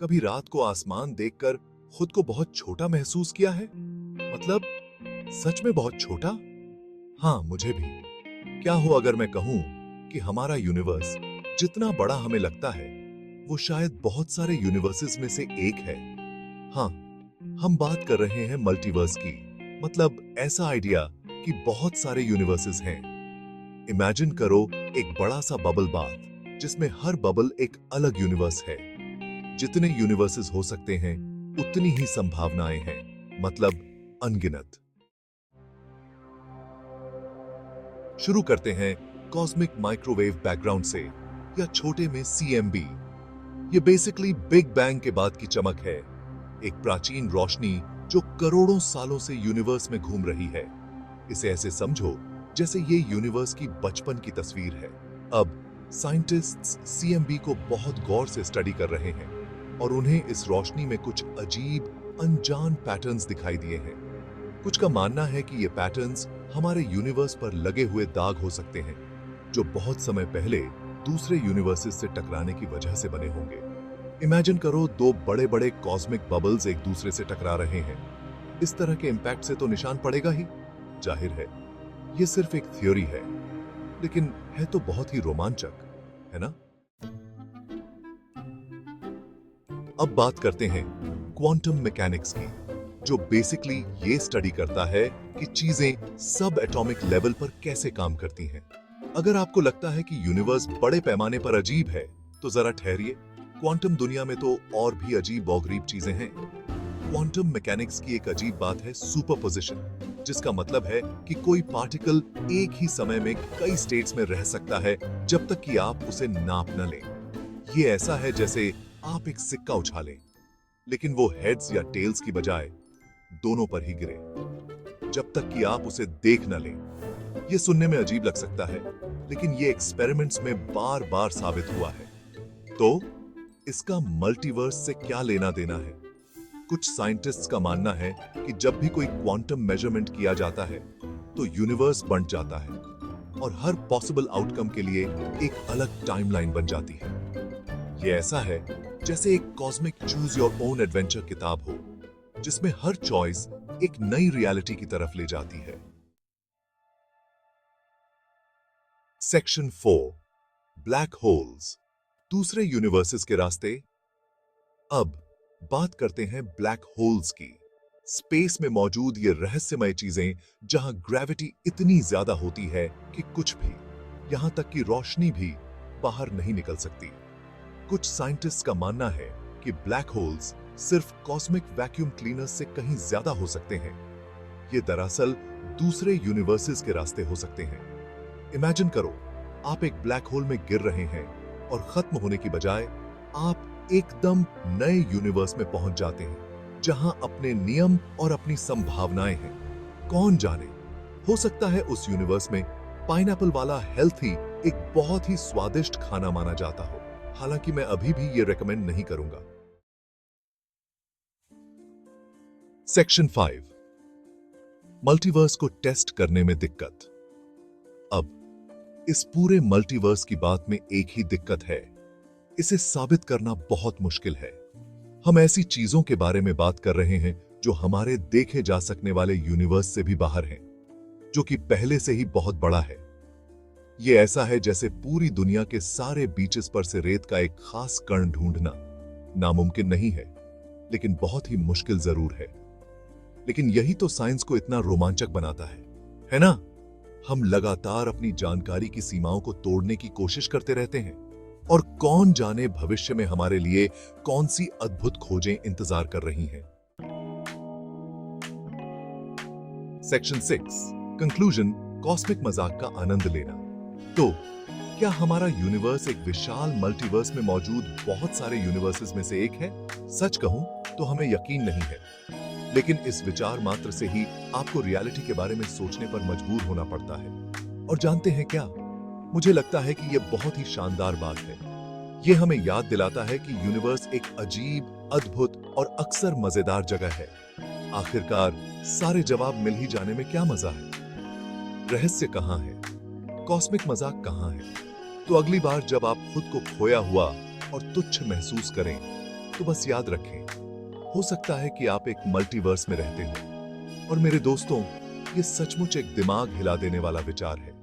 कभी रात को आसमान देखकर खुद को बहुत छोटा महसूस किया है? मतलब सच में बहुत छोटा? हाँ, मुझे भी। क्या हो अगर मैं कहूं कि हमारा यूनिवर्स जितना बड़ा हमें लगता है, वो शायद बहुत सारे यूनिवर्सेस में से एक है। हाँ, हम बात कर रहे हैं मल्टीवर्स की। मतलब ऐसा आइडिया कि बहुत सारे यूनिवर्सेस हैं। इमेजिन करो एक बड़ा सा बबल बाथ जिसमें हर बबल एक अलग यूनिवर्स है। जितने यूनिवर्सेस हो सकते हैं उतनी ही संभावनाएं हैं, मतलब अनगिनत। शुरू करते हैं कॉस्मिक माइक्रोवेव बैकग्राउंड से, या छोटे में CMB। ये बेसिकली बिग बैंग के बाद की चमक है, एक प्राचीन रोशनी जो करोड़ों सालों से यूनिवर्स में घूम रही है। इसे ऐसे समझो जैसे ये यूनिवर्स की बचपन की तस्वीर है। अब साइंटिस्ट्स CMB को बहुत गौर से स्टडी कर रहे हैं और उन्हें इस रोशनी में कुछ अजीब अनजान पैटर्न्स दिखाई दिए हैं। कुछ का मानना है कि ये पैटर्न्स हमारे यूनिवर्स पर लगे हुए दाग हो सकते हैं, जो बहुत समय पहले दूसरे यूनिवर्सेस से टकराने की वजह से बने होंगे। इमेजिन करो दो बड़े बड़े कॉस्मिक बबल्स एक दूसरे से टकरा रहे हैं। इस तरह के इंपैक्ट से तो निशान पड़ेगा ही। जाहिर है ये सिर्फ एक थ्योरी है, लेकिन है तो बहुत ही रोमांचक, है ना? अब बात करते हैं क्वांटम मैकेनिक्स की, जो बेसिकली ये स्टडी करता है कि चीजें सब एटॉमिक लेवल पर कैसे काम करती हैं। अगर आपको लगता है कि यूनिवर्स बड़े पैमाने पर अजीब है, तो जरा ठहरिए। क्वांटम दुनिया में तो और भी अजीब और चीजें हैं। क्वांटम मैकेनिक्स की एक अजीब बात है सुपरपोजिशन, जिसका मतलब है कि कोई पार्टिकल एक ही समय में कई स्टेट्स में रह सकता है जब तक कि आप उसे नाप न लें। ये ऐसा है जैसे आप एक सिक्का उछालें, लेकिन वो हेड्स या टेल्स की बजाय दोनों पर ही गिरे, जब तक कि आप उसे देख न लें। ये सुनने में अजीब लग सकता है, लेकिन ये एक्सपेरिमेंट्स में बार बार साबित हुआ है। तो इसका मल्टीवर्स से क्या लेना देना है? कुछ साइंटिस्ट्स का मानना है कि जब भी कोई क्वांटम मेजरमेंट किया जाता है, तो यूनिवर्स बंट जाता है और हर पॉसिबल आउटकम के लिए एक अलग टाइमलाइन बन जाती है। ये ऐसा है जैसे एक cosmic choose your own adventure किताब हो, जिसमें हर चॉइस एक नई रियलिटी की तरफ ले जाती है। सेक्शन 4, ब्लैक होल्स, दूसरे यूनिवर्सेस के रास्ते। अब बात करते हैं ब्लैक होल्स की। स्पेस में मौजूद ये रहस्यमय चीजें जहां ग्रेविटी इतनी ज्यादा होती है कि कुछ भी, यहां तक कि रोशनी भी बाहर नहीं निकल सकती। कुछ साइंटिस्ट्स का मानना है कि ब्लैक होल्स सिर्फ कॉस्मिक वैक्यूम क्लीनर्स से कहीं ज्यादा हो सकते हैं। ये दरअसल दूसरे यूनिवर्सेस के रास्ते हो सकते हैं। इमेजिन करो आप एक ब्लैक होल में गिर रहे हैं और खत्म होने की बजाय आप एकदम नए यूनिवर्स में पहुंच जाते हैं, जहां अपने नियम और अपनी संभावनाएं हैं। कौन जाने, हो सकता है उस यूनिवर्स में पाइनएप्पल वाला हेल्थी एक बहुत ही स्वादिष्ट खाना माना जाता हो। हालांकि मैं अभी भी ये रेकमेंड नहीं करूंगा। सेक्शन 5, मल्टीवर्स को टेस्ट करने में दिक्कत। अब इस पूरे मल्टीवर्स की बात में एक ही दिक्कत है, इसे साबित करना बहुत मुश्किल है। हम ऐसी चीजों के बारे में बात कर रहे हैं जो हमारे देखे जा सकने वाले यूनिवर्स से भी बाहर हैं, जो कि पहले से ही बहुत बड़ा है। ये ऐसा है जैसे पूरी दुनिया के सारे बीचेस पर से रेत का एक खास कण ढूंढना। नामुमकिन नहीं है, लेकिन बहुत ही मुश्किल जरूर है। लेकिन यही तो साइंस को इतना रोमांचक बनाता है ना? हम लगातार अपनी जानकारी की सीमाओं को तोड़ने की कोशिश करते रहते हैं, और कौन जाने भविष्य में हमारे लिए कौन सी अद्भुत खोजें इंतजार कर रही हैं। सेक्शन 6, कंक्लूजन, कॉस्मिक मजाक का आनंद लेना। तो क्या हमारा यूनिवर्स एक विशाल मल्टीवर्स में मौजूद बहुत सारे यूनिवर्सेस में से एक है? सच कहूं तो हमें यकीन नहीं है, लेकिन इस विचार मात्र से ही आपको रियलिटी के बारे में सोचने पर मजबूर होना पड़ता है। और जानते हैं क्या, मुझे लगता है कि यह बहुत ही शानदार बात है। यह हमें याद दिलाता है कि यूनिवर्स एक अजीब, अद्भुत और अक्सर मजेदार जगह है। आखिरकार सारे जवाब मिल ही जाने में क्या मजा है? रहस्य कहां है? कॉस्मिक मजाक कहां है? तो अगली बार जब आप खुद को खोया हुआ और तुच्छ महसूस करें, तो बस याद रखें, हो सकता है कि आप एक मल्टीवर्स में रहते हो। और मेरे दोस्तों, ये सचमुच एक दिमाग हिला देने वाला विचार है।